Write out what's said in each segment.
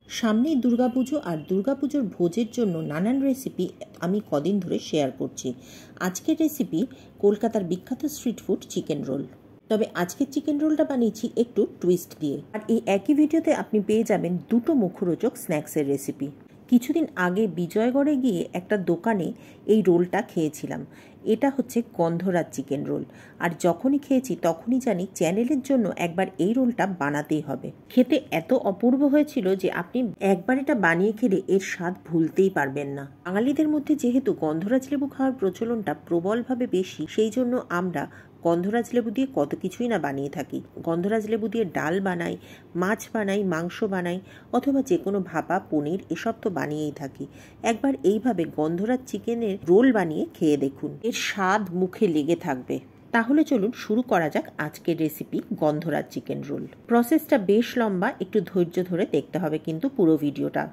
সামনেই দুর্গাপুজো আর দুর্গাপুজোর ভোজের জন্য নানান রেসিপি আমি কদিন ধরে শেয়ার করছি। আজকের রেসিপি কলকাতার বিখ্যাত স্ট্রিট ফুড চিকেন রোল। তবে আজকের চিকেন রোলটা বানিয়েছি একটু টুইস্ট দিয়ে। আর এই একই ভিডিওতে আপনি পেয়ে যাবেন দুটো মুখরোচক স্ন্যাক্সের রেসিপি। কিছুদিন আগে বিজয়গড়ে গিয়ে একটা দোকানে এই রোলটা খেয়েছিলাম। এটা হচ্ছে গন্ধরাজ চিকেন রোল। আর যখনই খেয়েছি তখনই জানি চ্যানেলের জন্য একবার এই রোলটা বানাতেই হবে। খেতে এত অপূর্ব হয়েছিল যে আপনি একবার এটা বানিয়ে খেলে এর স্বাদ ভুলতেই পারবেন না। বাঙালিদের মধ্যে যেহেতু গন্ধরাজ লেবু খাওয়ার প্রচলনটা প্রবলভাবে বেশি, সেই জন্য আমরা গন্ধরাজ লেবু দিয়ে কত কিছুই না বানিয়ে থাকি। গন্ধরাজ লেবু দিয়ে ডাল বানাই, মাছ বানাই, মাংস বানাই, অথবা যে কোনো ভাপা, পনির এসব তো বানিয়েই থাকি। একবার এইভাবে গন্ধরাজ চিকেনের রোল বানিয়ে খেয়ে দেখুন, এর স্বাদ মুখে লেগে থাকবে। তাহলে চলুন শুরু করা যাক আজকের রেসিপি গন্ধরাজ চিকেন রোল। প্রসেসটা বেশ লম্বা, একটু ধৈর্য ধরে দেখতে হবে কিন্তু পুরো ভিডিওটা।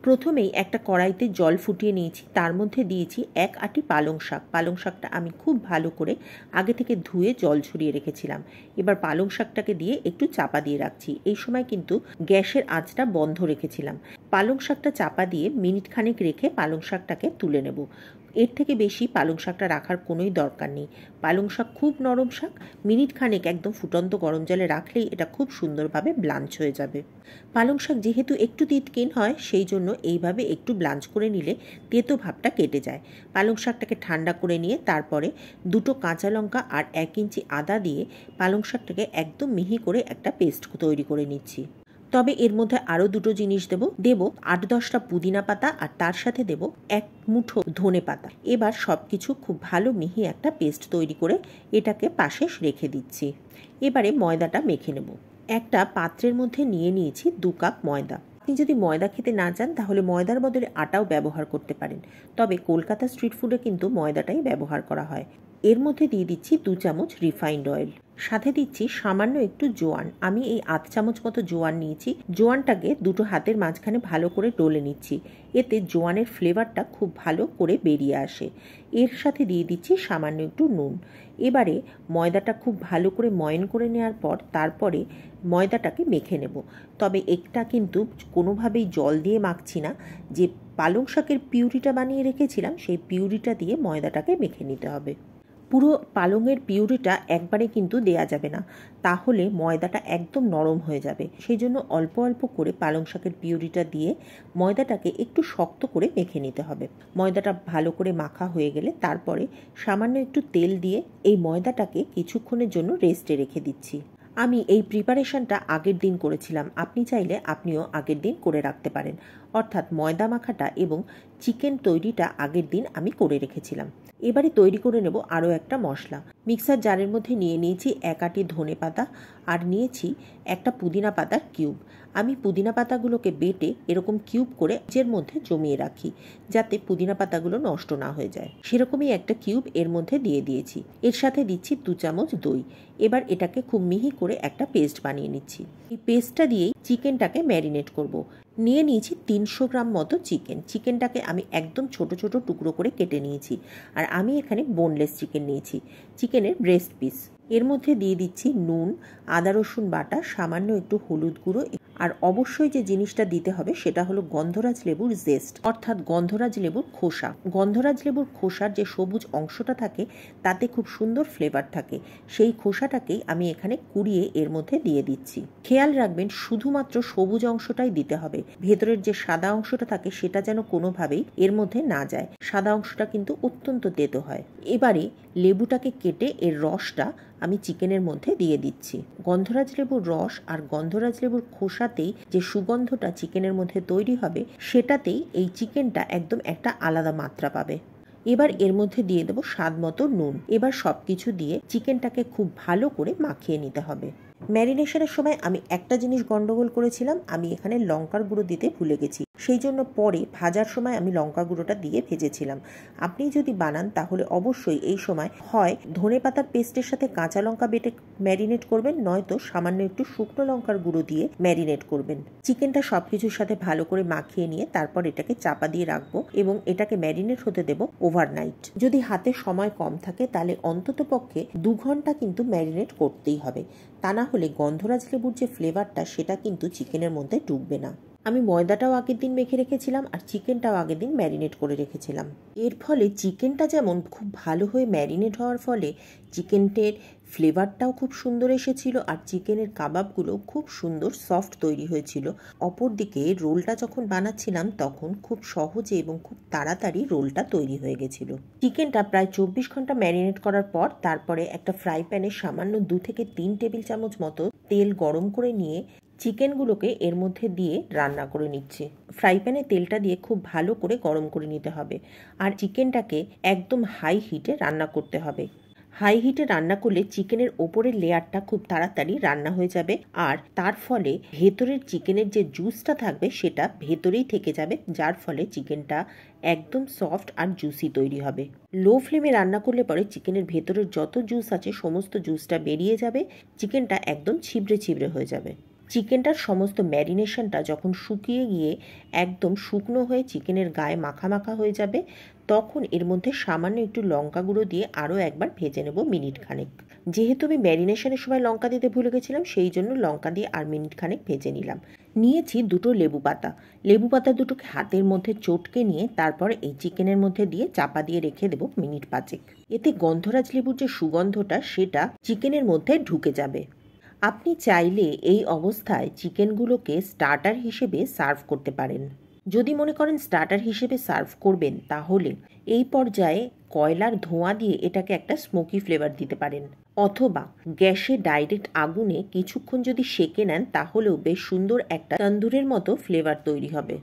প্রথমেই একটা কড়াইতে জল ফুটিয়ে নিয়েছি, তার মধ্যে দিয়েছি 1 আঁটি পালং শাক। পালং শাকটা আমি খুব ভালো করে আগে থেকে ধুয়ে জল ঝরিয়ে রেখেছিলাম। এবার পালং শাকটাকে দিয়ে একটু চাপা দিয়ে রাখছি। এই সময় কিন্তু গ্যাসের আঁচটা বন্ধ রেখেছিলাম। পালং শাকটা চাপা দিয়ে মিনিট খানেক রেখে পালং শাকটাকে তুলে নেব। এর থেকে বেশি পালং শাকটা রাখার কোনোই দরকার নেই। পালং শাক খুব নরম শাক, মিনিট খানেক একদম ফুটন্ত গরম জলে রাখলেই এটা খুব সুন্দরভাবে ব্লাঞ্চ হয়ে যাবে। পালং শাক যেহেতু একটু তিতকিন হয়, সেই জন্য এইভাবে একটু ব্লাঞ্চ করে নিলে তেতো ভাবটা কেটে যায়। পালং শাকটাকে ঠান্ডা করে নিয়ে তারপরে 2টো কাঁচা লঙ্কা আর 1 ইঞ্চি আদা দিয়ে পালং শাকটাকে একদম মিহি করে একটা পেস্ট তৈরি করে নিচ্ছি। তবে এর মধ্যে আরও 2টো জিনিস দেব 8-10টা পুদিনা পাতা, আর তার সাথে দেব 1 মুঠো ধনে পাতা। এবার সব কিছু খুব ভালো মিহি একটা পেস্ট তৈরি করে এটাকে পাশে রেখে দিচ্ছি। এবারে ময়দাটা মেখে নেব। একটা পাত্রের মধ্যে নিয়ে নিয়েছি 2 কাপ ময়দা। আপনি যদি ময়দা খেতে না চান তাহলে ময়দার বদলে আটাও ব্যবহার করতে পারেন, তবে কলকাতা স্ট্রিট ফুডে কিন্তু ময়দাটাই ব্যবহার করা হয়। এর মধ্যে দিয়ে দিচ্ছি 2 চামচ রিফাইন্ড অয়েল, সাথে দিচ্ছি সামান্য একটু জোয়ান। আমি এই 1/2 চামচ মতো জোয়ান নিয়েছি। জোয়ানটাকে 2টো হাতের মাঝখানে ভালো করে ডলে নিচ্ছি, এতে জোয়ানের ফ্লেভারটা খুব ভালো করে বেরিয়ে আসে। এর সাথে দিয়ে দিচ্ছি সামান্য একটু নুন। এবারে ময়দাটা খুব ভালো করে ময়ন করে নেওয়ার পর তারপরে ময়দাটাকে মেখে নেব। তবে এটা কিন্তু কোনোভাবেই জল দিয়ে মাখছি না। যে পালং শাকের পিউরিটা বানিয়ে রেখেছিলাম সেই পিউরিটা দিয়ে ময়দাটাকে মেখে নিতে হবে। পুরো পালংয়ের পিউরিটা একবারে কিন্তু দেয়া যাবে না, তাহলে ময়দাটা একদম নরম হয়ে যাবে। সেই জন্য অল্প অল্প করে পালং শাকের পিউরিটা দিয়ে ময়দাটাকে একটু শক্ত করে মেখে নিতে হবে। ময়দাটা ভালো করে মাখা হয়ে গেলে তারপরে সামান্য একটু তেল দিয়ে এই ময়দাটাকে কিছুক্ষণের জন্য রেস্টে রেখে দিচ্ছি। আমি এই প্রিপারেশনটা আগের দিন করেছিলাম, আপনি চাইলে আপনিও আগের দিন করে রাখতে পারেন। অর্থাৎ ময়দা মাখাটা এবং চিকেন তৈরিটা আগের দিন আমি করে রেখেছিলাম। এবারে তৈরি করে নেব আরও একটা মশলা। মিক্সার জারের মধ্যে নিয়ে নিয়েছি 1 আঁটি ধনে পাতা, আর নিয়েছি একটা পুদিনা পাতার কিউব। আমি পুদিনা পাতাগুলোকে বেটে এরকম কিউব করে এর মধ্যে জমিয়ে রাখি, যাতে পুদিনা পাতাগুলো নষ্ট না হয়ে যায়। সেরকমই একটা কিউব এর মধ্যে দিয়ে দিয়েছি। এর সাথে দিচ্ছি 2 চামচ দই। এবার এটাকে খুব মিহি করে একটা পেস্ট বানিয়ে নিচ্ছি। এই পেস্টটা দিয়েই চিকেনটাকে ম্যারিনেট করব। নিয়ে নিয়েছি 300 গ্রাম মতো চিকেন। চিকেনটাকে আমি একদম ছোট ছোট টুকরো করে কেটে নিয়েছি, আর আমি এখানে বোনলেস চিকেন নিয়েছি, চিকেনের ব্রেস্ট পিস। এর মধ্যে দিয়ে দিচ্ছি নুন, আদা রসুন বাটা, সামান্য একটু হলুদ গুঁড়ো, আর অবশ্যই যে জিনিসটা দিতে হবে সেটা হলো গন্ধরাজ লেবুর জেস্ট, অর্থাৎ গন্ধরাজ লেবুর খোসা। গন্ধরাজ লেবুর খোসার যে সবুজ অংশটা থাকে তাতে খুব সুন্দর ফ্লেভার থাকে। সেই খোসাটাকেই আমি এখানে কুড়িয়ে এর মধ্যে দিয়ে দিচ্ছি। খেয়াল রাখবেন শুধুমাত্র সবুজ অংশটাই দিতে হবে, ভেতরের যে সাদা অংশটা থাকে সেটা যেন কোনোভাবেই এর মধ্যে না যায়। সাদা অংশটা কিন্তু অত্যন্ত তেতো হয়। এবারে লেবুটাকে কেটে এর রসটা আমি চিকেনের মধ্যে দিয়ে দিচ্ছি। গন্ধরাজ লেবুর রস আর গন্ধরাজ লেবুর খোসাতেই যে সুগন্ধটা চিকেনের মধ্যে তৈরি হবে, সেটাতেই এই চিকেনটা একদম একটা আলাদা মাত্রা পাবে। এবার এর মধ্যে দিয়ে দেবো স্বাদ মতো নুন। এবার সবকিছু দিয়ে চিকেনটাকে খুব ভালো করে মাখিয়ে নিতে হবে। ম্যারিনেশনের সময় আমি একটা জিনিস গন্ডগোল করেছিলাম, আমি এখানে লঙ্কার গুঁড়ো দিতে ভুলে গেছি। সেই জন্য পরে ভাজার সময় আমি লঙ্কা গুঁড়োটা দিয়ে ভেজেছিলাম। আপনি যদি বানান তাহলে অবশ্যই এই সময় হয় ধনে পাতার পেস্টের সাথে কাঁচা লঙ্কা বেটে ম্যারিনেট করবেন, নয়তো সামান্য একটু শুকনো লঙ্কার গুঁড়ো দিয়ে ম্যারিনেট করবেন। চিকেনটা সবকিছুর সাথে ভালো করে মাখিয়ে নিয়ে তারপর এটাকে চাপা দিয়ে রাখবো এবং এটাকে ম্যারিনেট হতে দেবো ওভারনাইট। যদি হাতে সময় কম থাকে তাহলে অন্তত পক্ষে 2 ঘন্টা কিন্তু ম্যারিনেট করতেই হবে, তা না হলে গন্ধরাজ লেবুর যে ফ্লেভারটা সেটা কিন্তু চিকেনের মধ্যে ঢুকবে না। আমি ময়দাটাও আগের দিন মেখে রেখেছিলাম আর চিকেনটাও আগের দিন ম্যারিনেট করে রেখেছিলাম। এর ফলে চিকেনটা যেমন খুব ভালো হয়ে ম্যারিনেট হওয়ার ফলে চিকেনের ফ্লেভারটাও খুব সুন্দর এসেছিল আর চিকেনের কাবাবগুলো খুব সুন্দর সফট তৈরি হয়েছিল। অপরদিকে রোলটা যখন বানাচ্ছিলাম তখন খুব সহজে এবং খুব তাড়াতাড়ি রোলটা তৈরি হয়ে গেছিল। চিকেনটা প্রায় 24 ঘন্টা ম্যারিনেট করার পর তারপরে একটা ফ্রাই প্যানে সামান্য 2 থেকে 3 টেবিল চামচ মতো তেল গরম করে নিয়ে চিকেনগুলোকে এর মধ্যে দিয়ে রান্না করে নিচ্ছি। ফ্রাই প্যানে তেলটা দিয়ে খুব ভালো করে গরম করে নিতে হবে আর চিকেনটাকে একদম হাই হিটে রান্না করতে হবে। হাই হিটে রান্না করলে চিকেনের ওপরের লেয়ারটা খুব তাড়াতাড়ি রান্না হয়ে যাবে আর তার ফলে ভেতরের চিকেনের যে জুসটা থাকবে সেটা ভেতরেই থেকে যাবে, যার ফলে চিকেনটা একদম সফট আর জুসি তৈরি হবে। লো ফ্লেমে রান্না করলে পরে চিকেনের ভেতরের যত জুস আছে সমস্ত জুসটা বেরিয়ে যাবে, চিকেনটা একদম ছিবড়ে ছিবড়ে হয়ে যাবে। চিকেনটার সমস্ত ম্যারিনেশনটা যখন শুকিয়ে গিয়ে একদম শুকনো হয়ে চিকেনের গায়ে মাখা মাখা হয়ে যাবে তখন এর মধ্যে সামান্য একটু লঙ্কা গুঁড়ো দিয়ে আরও একবার ভেজে নেব মিনিট খানেক। যেহেতু আমি ম্যারিনেশনের সময় লঙ্কা দিতে ভুলে গেছিলাম সেই জন্য লঙ্কা দিয়ে আর মিনিট খানেক ভেজে নিলাম। নিয়েছি দুটো লেবু পাতা। লেবু পাতা দুটোকে হাতের মধ্যে চটকে নিয়ে তারপর এই চিকেনের মধ্যে দিয়ে চাপা দিয়ে রেখে দেবো মিনিট 5। এতে গন্ধরাজ লেবুর যে সুগন্ধটা সেটা চিকেনের মধ্যে ঢুকে যাবে। আপনি চাইলে এই অবস্থায় চিকেনগুলোকে স্টার্টার হিসেবে সার্ভ করতে পারেন। যদি মনে করেন স্টার্টার হিসেবে সার্ভ করবেন তাহলে এই পর্যায়ে কয়লার ধোঁয়া দিয়ে এটাকে একটা স্মোকি ফ্লেভার দিতে পারেন, অথবা গ্যাসে ডাইরেক্ট আগুনে কিছুক্ষণ যদি সেঁকে নেন তাহলেও বেশ সুন্দর একটা তন্দুরের মতো ফ্লেভার তৈরি হবে।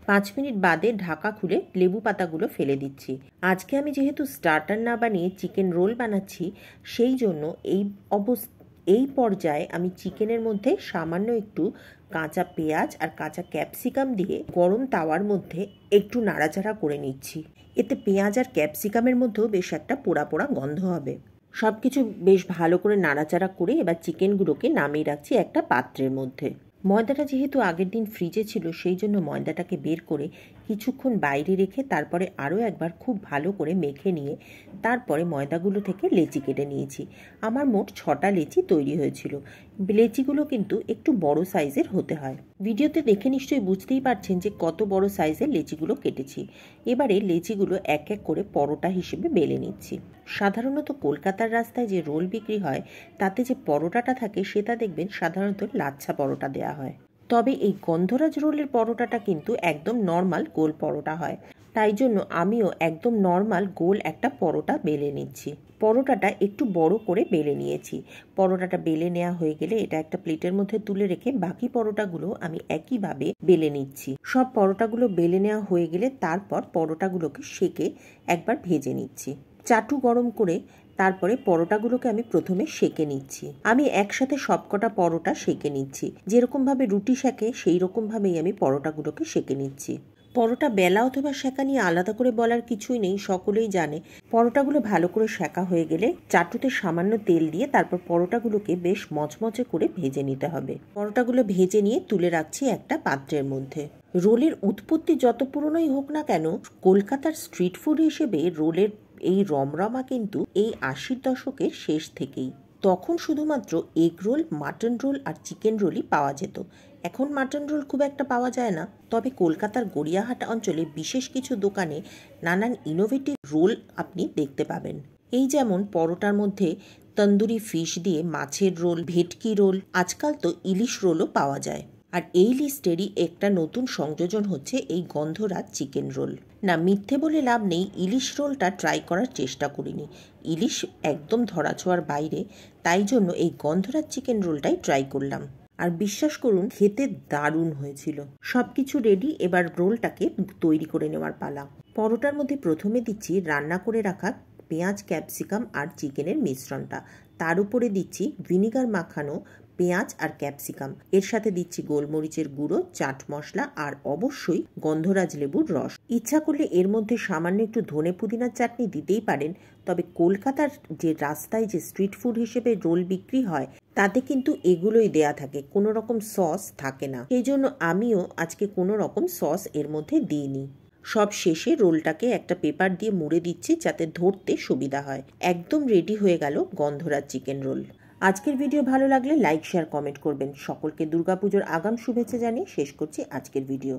5 মিনিট বাদে ঢাকা খুলে লেবু পাতাগুলো ফেলে দিচ্ছি। আজকে আমি যেহেতু স্টার্টার না বানিয়ে চিকেন রোল বানাচ্ছি সেই জন্য এই পর্যায়ে আমি চিকেনের মধ্যে সামান্য একটু কাঁচা পেঁয়াজ আর কাঁচা ক্যাপসিকাম দিয়ে গরম তাওয়ার মধ্যে একটু নাড়াচাড়া করে নিচ্ছি। এতে পেঁয়াজ আর ক্যাপসিকামের মধ্যেও বেশ একটা পোড়া পোড়া গন্ধ হবে। সব কিছু বেশ ভালো করে নাড়াচাড়া করে এবার চিকেনগুলোকে নামিয়ে রাখছি একটা পাত্রের মধ্যে। ময়দাটা যেহেতু আগের দিন ফ্রিজে ছিল সেই জন্য ময়দাটাকে বের করে কিছুক্ষণ বাইরে রেখে তারপরে আরও একবার খুব ভালো করে মেখে নিয়ে তারপরে ময়দাগুলো থেকে লেচি কেটে নিয়েছি। আমার মোট 6টা লেচি তৈরি হয়েছিল। লেচিগুলো কিন্তু একটু বড় সাইজের হতে হয়। ভিডিওতে দেখে নিশ্চয়ই বুঝতেই পারছেন যে কত বড় সাইজের লেচিগুলো কেটেছি। এবারে লেচিগুলো এক এক করে পরোটা হিসেবে বেলে নিচ্ছি। সাধারণত কলকাতার রাস্তায় যে রোল বিক্রি হয় তাতে যে পরোটাটা থাকে সেটা দেখবেন সাধারণত লাচ্ছা পরোটা দেওয়া হয়, তবে এই গন্ধরাজ রোলের পরোটাটা কিন্তু একদম নর্মাল গোল পরোটা হয়। তাই জন্য আমিও একদম নর্মাল গোল একটা পরোটা বেলে নিচ্ছি। পরোটাটা একটু বড় করে বেলে নিয়েছি। পরোটাটা বেলে নেওয়া হয়ে গেলে এটা একটা প্লেটের মধ্যে তুলে রেখে বাকি পরোটাগুলো আমি একইভাবে বেলে নিচ্ছি। সব পরোটাগুলো বেলে নেওয়া হয়ে গেলে তারপর পরোটাগুলোকে সেঁকে একবার ভেজে নিচ্ছি। চাটু গরম করে তারপরে পরোটাগুলোকে আমি প্রথমে সেঁকে নিচ্ছি। আমি একসাথে সবকটা পরোটা সেঁকে নিচ্ছি। যেরকমভাবে রুটি সেঁকে সেই রকমভাবেই আমি পরোটাগুলোকে সেঁকে নিচ্ছি। পরোটা বেলা অথবা সেঁকা নিয়ে আলাদা করে বলার কিছুই নেই, সকলেই জানে। পরোটাগুলো ভালো করে সেঁকা হয়ে গেলে চাটুতে সামান্য তেল দিয়ে তারপর পরোটাগুলোকে বেশ মচমচে করে ভেজে নিতে হবে। পরোটাগুলো ভেজে নিয়ে তুলে রাখছি একটা পাত্রের মধ্যে। রোলের উৎপত্তি যত পুরনোই হোক না কেন, কলকাতার স্ট্রিট ফুড হিসেবে রোলের এই রমরমা কিন্তু এই 80-র দশকের শেষ থেকেই। তখন শুধুমাত্র এগ রোল, মাটন রোল আর চিকেন রোলই পাওয়া যেত। এখন মাটন রোল খুব একটা পাওয়া যায় না, তবে কলকাতার গড়িয়াহাট অঞ্চলে বিশেষ কিছু দোকানে নানান ইনোভেটিভ রোল আপনি দেখতে পাবেন। এই যেমন পরোটার মধ্যে তন্দুরি ফিশ দিয়ে মাছের রোল, ভেটকি রোল, আজকাল তো ইলিশ রোলও পাওয়া যায়। আর এই লিস্টেরই একটা নতুন সংযোজন হচ্ছে এই গন্ধরাজ চিকেন রোল। না, মিথ্যে বলে লাভ নেই, ইলিশ রোলটা ট্রাই করার চেষ্টা করিনি। ইলিশ একদম ধরাছোঁয়ার বাইরে, তাই জন্য এই গন্ধরাজ চিকেন রোলটাই ট্রাই করলাম। আর বিশ্বাস করুন, খেতে দারুণ হয়েছিল। সব কিছু রেডি, এবার রোলটাকে তৈরি করে নেওয়ার পালা। পরোটার মধ্যে প্রথমে দিচ্ছি রান্না করে রাখা পেঁয়াজ, ক্যাপসিকাম আর চিকেনের মিশ্রণটা। তার উপরে দিচ্ছি ভিনিগার মাখানো পেঁয়াজ আর ক্যাপসিকাম। এর সাথে দিচ্ছি গোলমরিচের গুঁড়ো, চাট মশলা আর অবশ্যই গন্ধরাজ লেবুর রস। ইচ্ছা করলে এর মধ্যে সামান্য একটু ধনে পুদিনার চাটনি দিতেই পারেন, তবে কলকাতার যে রাস্তায় যে স্ট্রিট ফুড হিসেবে রোল বিক্রি হয় তাতে কিন্তু এগুলোই দেয়া থাকে, কোনো রকম সস থাকে না। সেই জন্য আমিও আজকে কোনো রকম সস এর মধ্যে দিইনি। সব শেষে রোলটাকে একটা পেপার দিয়ে মুড়ে দিচ্ছি যাতে ধরতে সুবিধা হয়। একদম রেডি হয়ে গেল গন্ধরাজ চিকেন রোল। আজকের ভিডিও ভালো লাগলে লাইক শেয়ার কমেন্ট করবেন। সকলকে দুর্গাপুজোর আগাম শুভেচ্ছা জানিয়ে শেষ করছি আজকের ভিডিও।